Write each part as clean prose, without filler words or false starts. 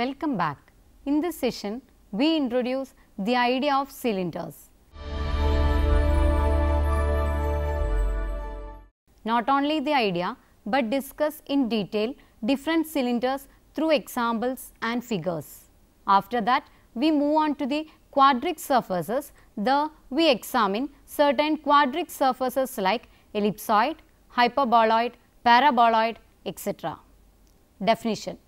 Welcome back. In this session, we introduce the idea of cylinders. Not only the idea, but discuss in detail different cylinders through examples and figures. After that, we move on to the quadric surfaces. We examine certain quadric surfaces like ellipsoid, hyperboloid, paraboloid, etc. Definition: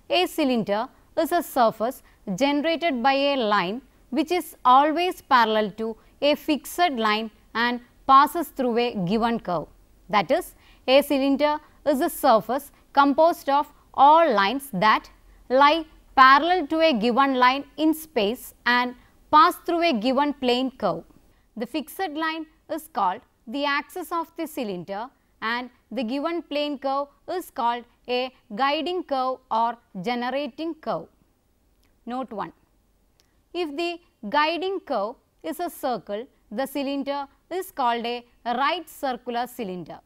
a cylinder is a surface generated by a line which is always parallel to a fixed line and passes through a given curve. That is, a cylinder is a surface composed of all lines that lie parallel to a given line in space and pass through a given plane curve. The fixed line is called the axis of the cylinder and the given plane curve is called a guiding curve or generating curve. Note 1. If the guiding curve is a circle, the cylinder is called a right circular cylinder.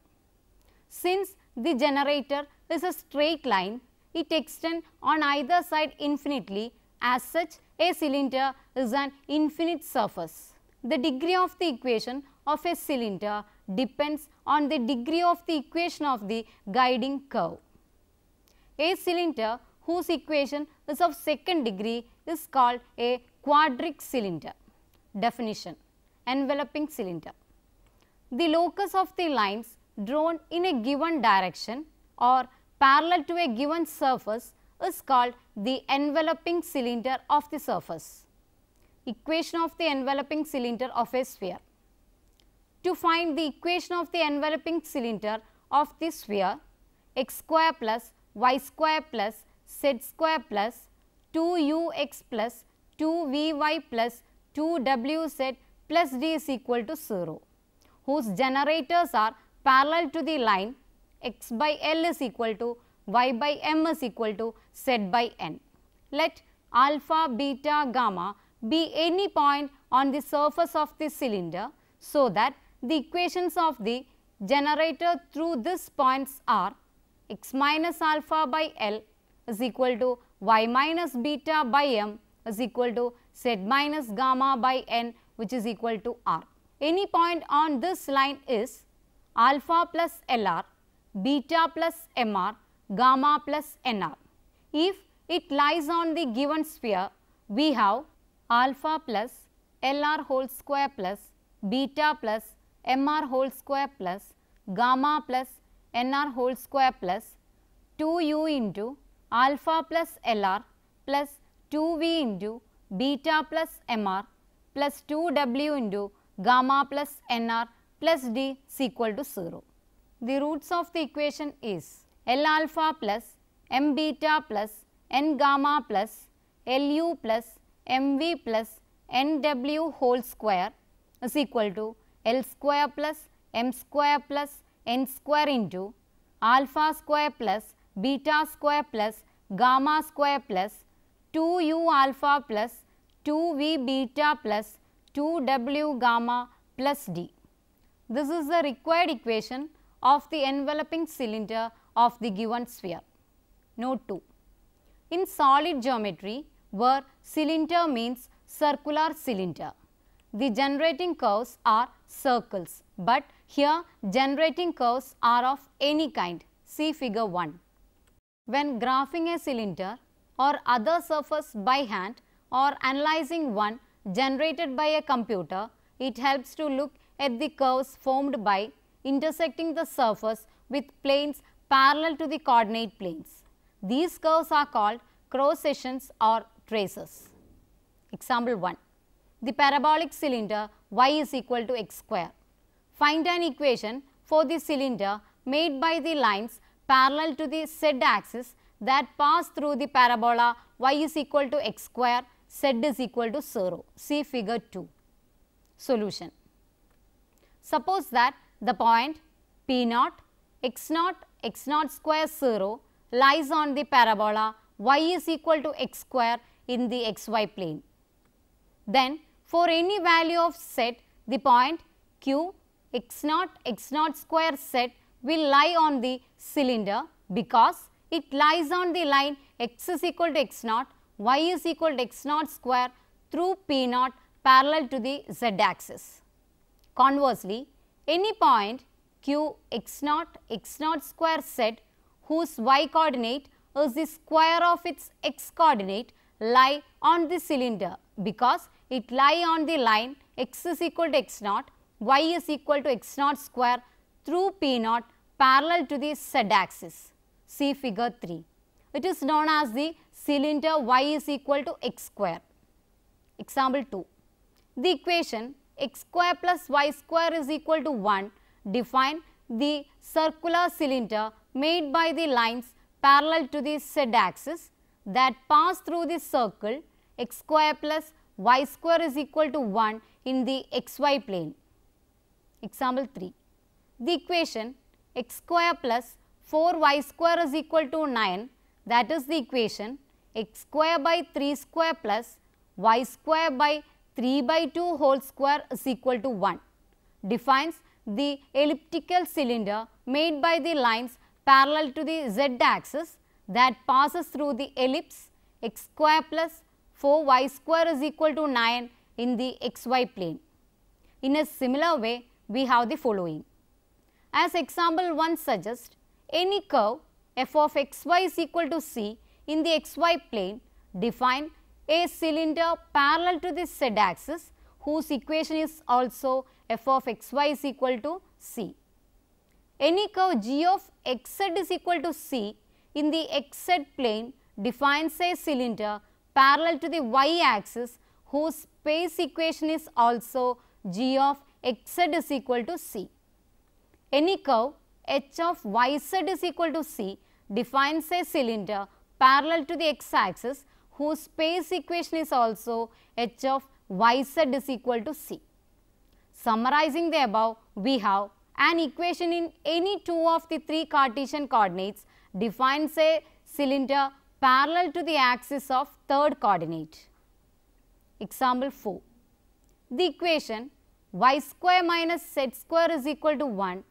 Since the generator is a straight line, it extends on either side infinitely. As such, a cylinder is an infinite surface. The degree of the equation of a cylinder depends on the degree of the equation of the guiding curve. A cylinder whose equation is of second degree is called a quadric cylinder. Definition: enveloping cylinder. The locus of the lines drawn in a given direction or parallel to a given surface is called the enveloping cylinder of the surface. Equation of the enveloping cylinder of a sphere. To find the equation of the enveloping cylinder of the sphere, x square plus y square plus z square plus 2ux plus 2vy plus 2wz plus d is equal to 0, whose generators are parallel to the line x by L is equal to y by m is equal to z by n. Let alpha, beta, gamma be any point on the surface of the cylinder so that the equations of the generator through these points are x minus alpha by L is equal to y minus beta by m is equal to z minus gamma by n, which is equal to r. Any point on this line is alpha plus Lr, beta plus Mr, gamma plus Nr. If it lies on the given sphere, we have alpha plus Lr whole square plus beta plus Mr whole square plus gamma plus Nr whole square plus 2u into alpha plus Lr plus 2v into beta plus Mr plus 2w into gamma plus Nr plus d is equal to 0. The roots of the equation is L alpha plus m beta plus n gamma plus Lu plus mv plus nw whole square is equal to L square plus m square plus n square into alpha square plus beta square plus gamma square plus 2u alpha plus 2v beta plus 2w gamma plus d. This is the required equation of the enveloping cylinder of the given sphere. Note 2. In solid geometry, where cylinder means circular cylinder, the generating curves are circles, but here generating curves are of any kind. See figure 1. When graphing a cylinder or other surface by hand or analyzing one generated by a computer, it helps to look at the curves formed by intersecting the surface with planes parallel to the coordinate planes. These curves are called cross sections or traces. Example 1. The parabolic cylinder y is equal to x square. Find an equation for the cylinder made by the lines parallel to the z axis that pass through the parabola y is equal to x square, z is equal to 0. See figure 2. Solution. Suppose that the point P0, x0 square 0 lies on the parabola y is equal to x square in the xy plane. Then for any value of z, the point Q x0 square z will lie on the cylinder because it lies on the line x is equal to x0, y is equal to x naught square through p naught parallel to the z axis. Conversely, any point q x naught square z whose y coordinate is the square of its x coordinate lie on the cylinder because it lie on the line x is equal to x naught, y is equal to x naught square through p naught parallel to the z axis. See figure 3. It is known as the cylinder y is equal to x square. Example 2. The equation x square plus y square is equal to 1 define the circular cylinder made by the lines parallel to the z axis that pass through the circle x square plus y square is equal to 1 in the xy plane. Example 3. The equation x square plus 4y square is equal to 9, that is the equation x square by 3 square plus y square by 3 by 2 whole square is equal to 1, defines the elliptical cylinder made by the lines parallel to the z axis that passes through the ellipse x square plus 4y square is equal to 9 in the xy plane. In a similar way, we have the following. As example 1 suggests, any curve f of xy is equal to c in the xy plane define a cylinder parallel to the z axis whose equation is also f of xy is equal to c. Any curve g of xz is equal to c in the xz plane defines a cylinder parallel to the y axis whose space equation is also g of xz is equal to c. Any curve h of yz is equal to c defines a cylinder parallel to the x axis whose space equation is also h of yz is equal to c. Summarizing the above, we have an equation in any two of the three Cartesian coordinates defines a cylinder parallel to the axis of third coordinate. Example 4. The equation y square minus z square is equal to 1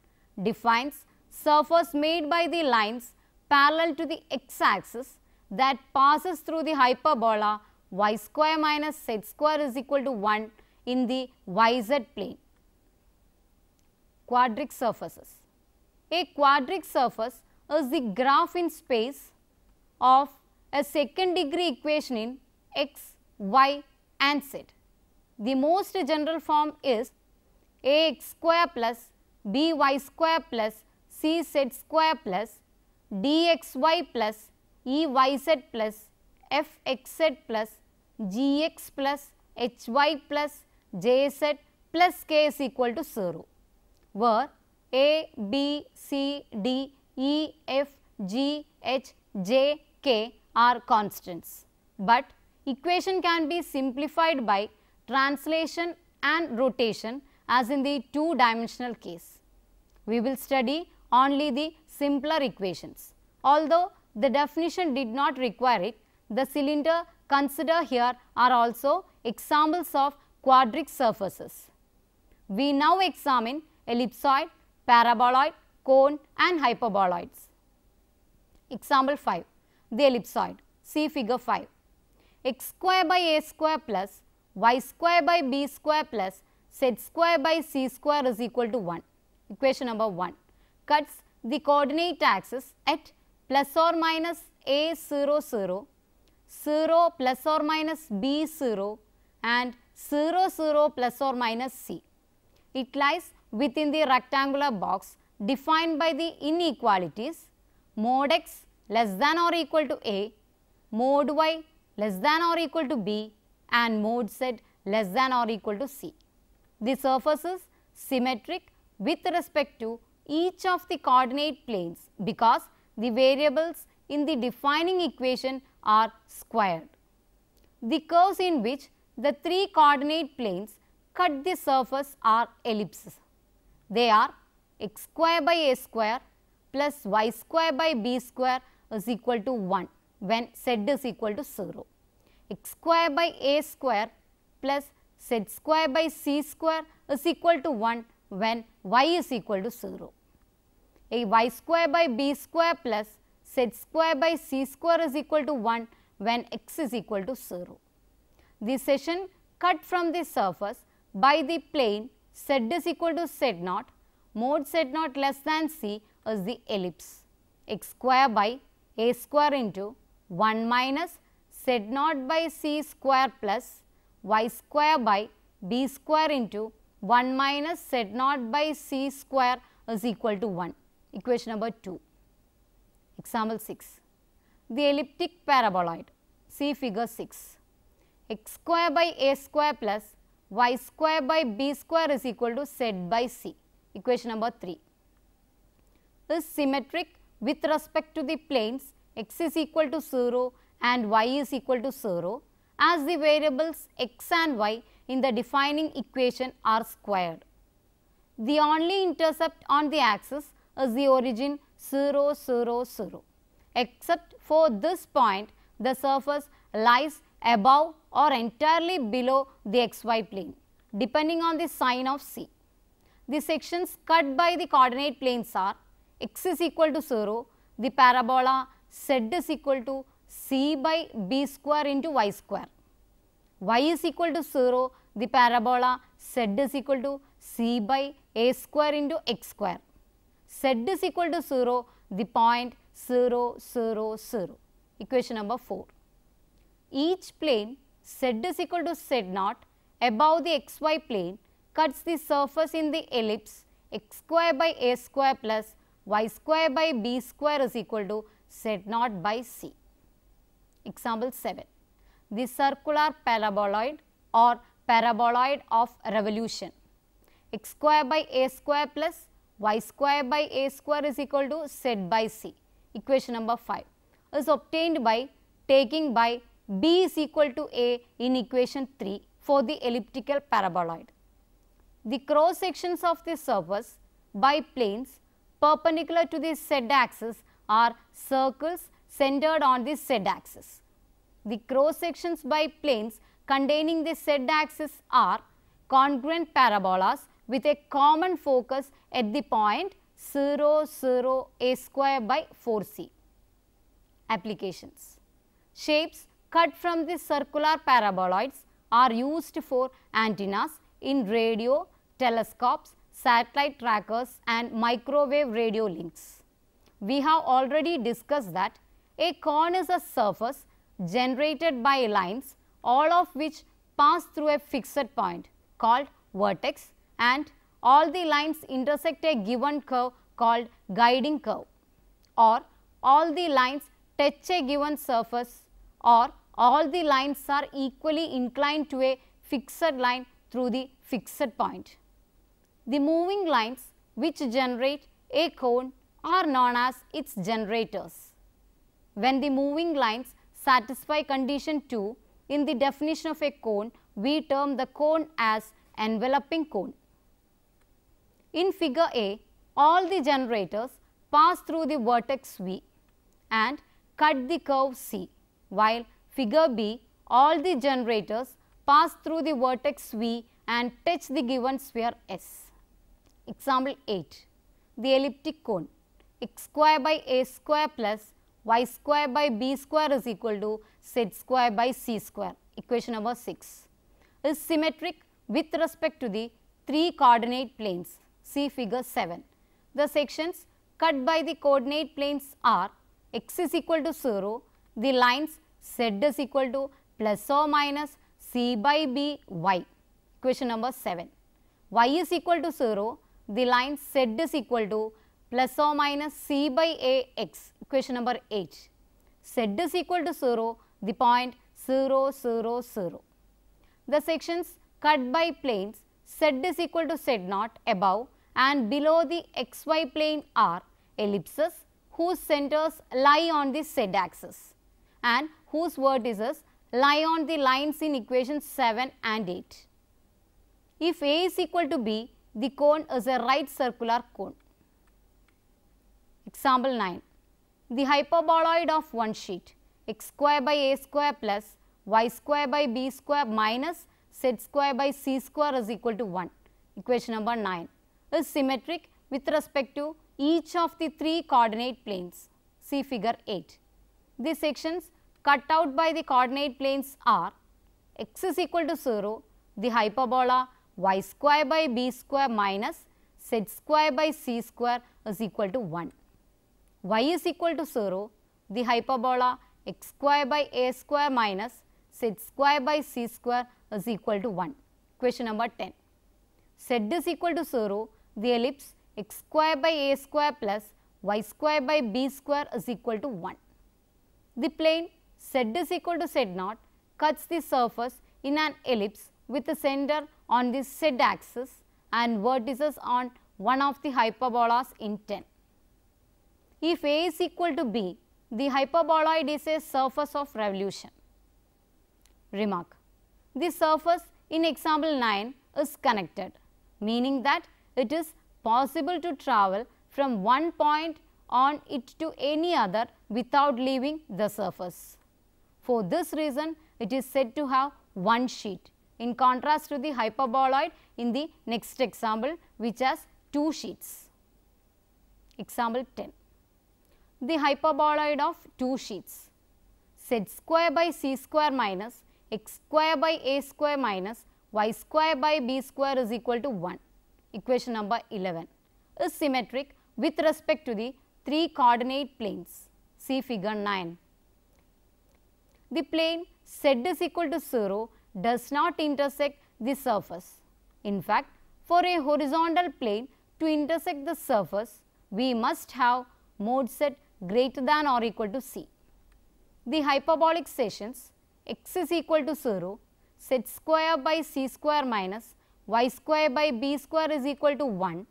defines surface made by the lines parallel to the x axis that passes through the hyperbola y square minus z square is equal to 1 in the yz plane. Quadric surfaces. A quadric surface is the graph in space of a second degree equation in x, y and z. The most general form is ax square plus by square plus cz square plus dxy plus eyz plus fxz plus gx plus hy plus jz plus k is equal to 0, where a, b, c, d, e, f, g, h, j, k are constants. But equation can be simplified by translation and rotation as in the two-dimensional case. We will study only the simpler equations. Although the definition did not require it, the cylinder considered here are also examples of quadric surfaces. We now examine ellipsoid, paraboloid, cone and hyperboloids. Example 5. The ellipsoid. See figure 5. X square by a square plus y square by b square plus z square by c square is equal to 1. Equation number 1 cuts the coordinate axis at plus or minus a 0 0, 0 plus or minus b 0 and 0 0 plus or minus c. It lies within the rectangular box defined by the inequalities mod x less than or equal to a, mod y less than or equal to b and mod z less than or equal to c. The surface is symmetric with respect to each of the coordinate planes because the variables in the defining equation are squared. The curves in which the three coordinate planes cut the surface are ellipses. They are x square by a square plus y square by b square is equal to 1 when z is equal to 0. X square by a square plus z square by c square is equal to 1 when y is equal to 0. A y square by b square plus z square by c square is equal to 1 when x is equal to 0. The section cut from the surface by the plane z is equal to z0 mod z0 less than c is the ellipse x square by a square into 1 minus z0 by c square plus y square by b square into 1 minus z0 by c square is equal to 1. Equation number 2. Example 6. The elliptic paraboloid. See figure 6. X square by a square plus y square by b square is equal to z by c. Equation number 3. Is symmetric with respect to the planes x is equal to 0 and y is equal to 0 as the variables x and y in the defining equation are squared. The only intercept on the axis is the origin 0, 0, 0. Except for this point, the surface lies above or entirely below the xy plane, depending on the sign of c. The sections cut by the coordinate planes are x is equal to 0, the parabola z is equal to c by b square into y square. Y is equal to 0, the parabola z is equal to c by a square into x square. Z is equal to 0, the point 0, 0, 0. Equation number 4. Each plane z is equal to z0 above the xy plane cuts the surface in the ellipse x square by a square plus y square by b square is equal to z0 by c. Example 7. The circular paraboloid or paraboloid of revolution. X square by a square plus y square by a square is equal to z by c. Equation number 5 is obtained by taking by b is equal to a in equation 3 for the elliptical paraboloid. The cross sections of the surface by planes perpendicular to the z axis are circles centered on the z axis. The cross sections by planes containing the z axis are congruent parabolas with a common focus at the point 0, 0, a square by 4c. Applications. Shapes cut from the circular paraboloids are used for antennas in radio, telescopes, satellite trackers and microwave radio links. We have already discussed that a cone is a surface generated by lines, all of which pass through a fixed point called vertex, and all the lines intersect a given curve called guiding curve, or all the lines touch a given surface, or all the lines are equally inclined to a fixed line through the fixed point. The moving lines which generate a cone are known as its generators. When the moving lines satisfy condition 2 in the definition of a cone, we term the cone as enveloping cone. In figure A, all the generators pass through the vertex V and cut the curve C, while figure B, all the generators pass through the vertex V and touch the given sphere S. Example 8. The elliptic cone. X square by a square plus y square by b square is equal to z square by c square. Equation number 6. Is symmetric with respect to the 3 coordinate planes. See figure 7. The sections cut by the coordinate planes are x is equal to 0, the lines z is equal to plus or minus c by b y. Equation number 7. Y is equal to 0, the line z is equal to plus or minus c by a x. Equation number 8. Z is equal to 0, the point 0, 0, 0. The sections cut by planes z is equal to z0 above and below the xy plane are ellipses whose centers lie on the z axis and whose vertices lie on the lines in equations 7 and 8. If A is equal to B, the cone is a right circular cone. Example 9. The hyperboloid of one sheet x square by a square plus y square by b square minus z square by c square is equal to 1. Equation number 9 is symmetric with respect to each of the 3 coordinate planes. See figure 8. The sections cut out by the coordinate planes are x is equal to 0, the hyperbola y square by b square minus z square by c square is equal to 1. Y is equal to 0, the hyperbola x square by a square minus z square by c square is equal to 1. Question number 10. Z is equal to 0, the ellipse x square by a square plus y square by b square is equal to 1. The plane z is equal to z0 cuts the surface in an ellipse with the center on the z axis and vertices on one of the hyperbolas in 10. If A is equal to B, the hyperboloid is a surface of revolution. Remark: the surface in example 9 is connected, meaning that it is possible to travel from one point on it to any other without leaving the surface. For this reason, it is said to have one sheet, in contrast to the hyperboloid in the next example, which has two sheets. Example 10. The hyperboloid of two sheets, z square by c square minus x square by a square minus y square by b square is equal to 1. Equation number 11 is symmetric with respect to the three coordinate planes. See figure 9. The plane z is equal to 0 does not intersect the surface. In fact, for a horizontal plane to intersect the surface, we must have mod z greater than or equal to c. The hyperbolic sections x is equal to 0, z square by c square minus y square by b square is equal to 1,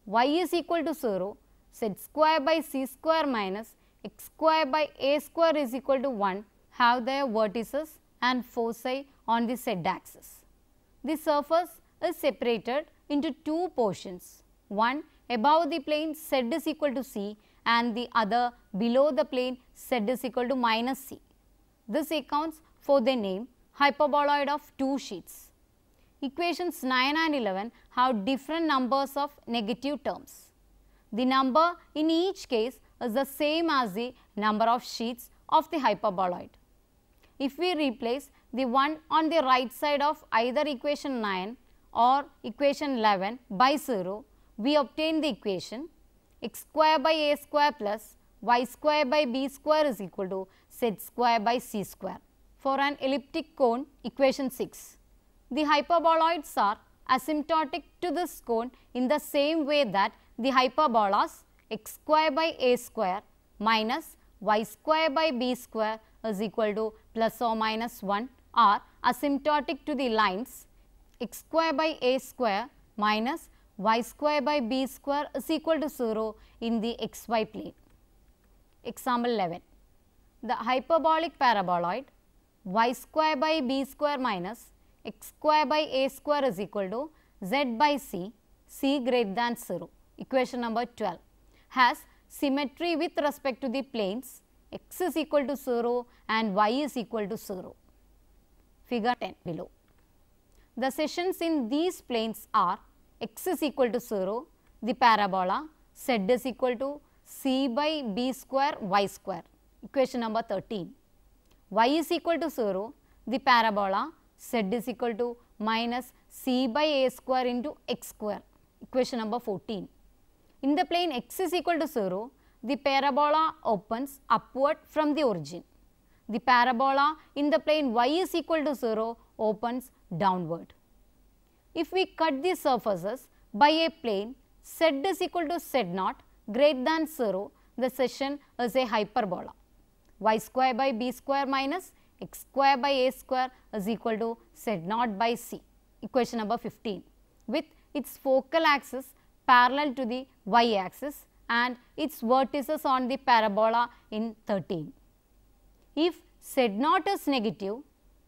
y is equal to 0, z square by c square minus x square by a square is equal to 1 have their vertices and foci on the z axis. The surface is separated into two portions, one above the plane z is equal to c and the other below the plane z is equal to minus c. This accounts for the name hyperboloid of two sheets. Equations 9 and 11 have different numbers of negative terms. The number in each case is the same as the number of sheets of the hyperboloid. If we replace the one on the right side of either equation 9 or equation 11 by 0, we obtain the equation x square by a square plus y square by b square is equal to z square by c square. For an elliptic cone, equation 6. The hyperboloids are asymptotic to this cone in the same way that the hyperbolas x square by a square minus y square by b square is equal to plus or minus 1 are asymptotic to the lines x square by a square minus y square by b square is equal to 0 in the xy plane. Example 11. The hyperbolic paraboloid y square by b square minus x square by a square is equal to z by c, c greater than 0. Equation number 12 has symmetry with respect to the planes x is equal to 0 and y is equal to 0. Figure 10 below. The sections in these planes are x is equal to 0, the parabola, z is equal to c by b square y square. Equation number 13. Y is equal to 0, the parabola, z is equal to minus c by a square into x square. Equation number 14. In the plane x is equal to 0, the parabola opens upward from the origin. The parabola in the plane y is equal to 0 opens downward. If we cut the surfaces by a plane z is equal to z0 greater than 0, the section is a hyperbola. Y square by b square minus x square by a square is equal to z0 by c. Equation number 15 with its focal axis parallel to the y axis and its vertices on the parabola in 13. If z0 is negative,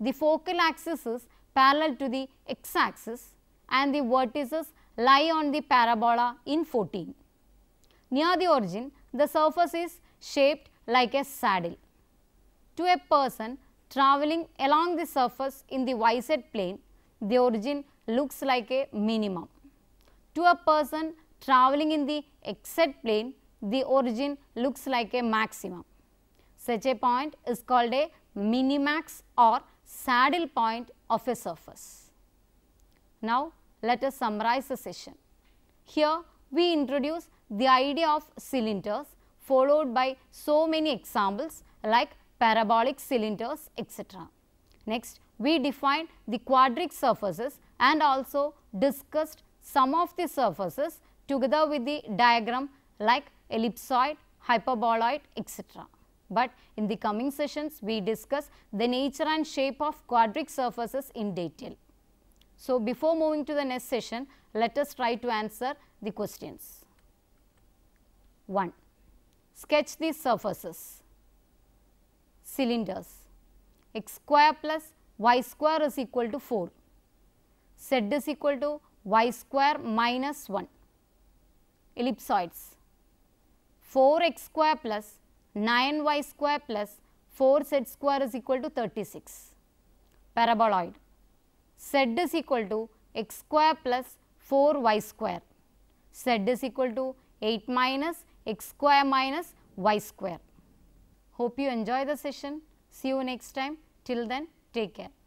the focal axis is parallel to the x axis and the vertices lie on the parabola in 14. Near the origin, the surface is shaped like a saddle. To a person travelling along the surface in the yz plane, the origin looks like a minimum. To a person travelling in the xz plane, the origin looks like a maximum. Such a point is called a minimax or saddle point of a surface. Now, let us summarize the session. Here, we introduce the idea of cylinders followed by so many examples like parabolic cylinders, etc. Next, we defined the quadric surfaces and also discussed some of the surfaces together with the diagram like ellipsoid, hyperboloid, etc. But in the coming sessions, we discuss the nature and shape of quadric surfaces in detail. So, before moving to the next session, let us try to answer the questions. 1. Sketch these surfaces. Cylinders. X square plus y square is equal to 4. Z is equal to y square minus 1. Ellipsoids. 4x square plus 9y square plus 4z square is equal to 36. Paraboloid. Z is equal to x square plus 4y square. Z is equal to 8 minus x square minus y square. Hope you enjoy the session. See you next time. Till then, take care.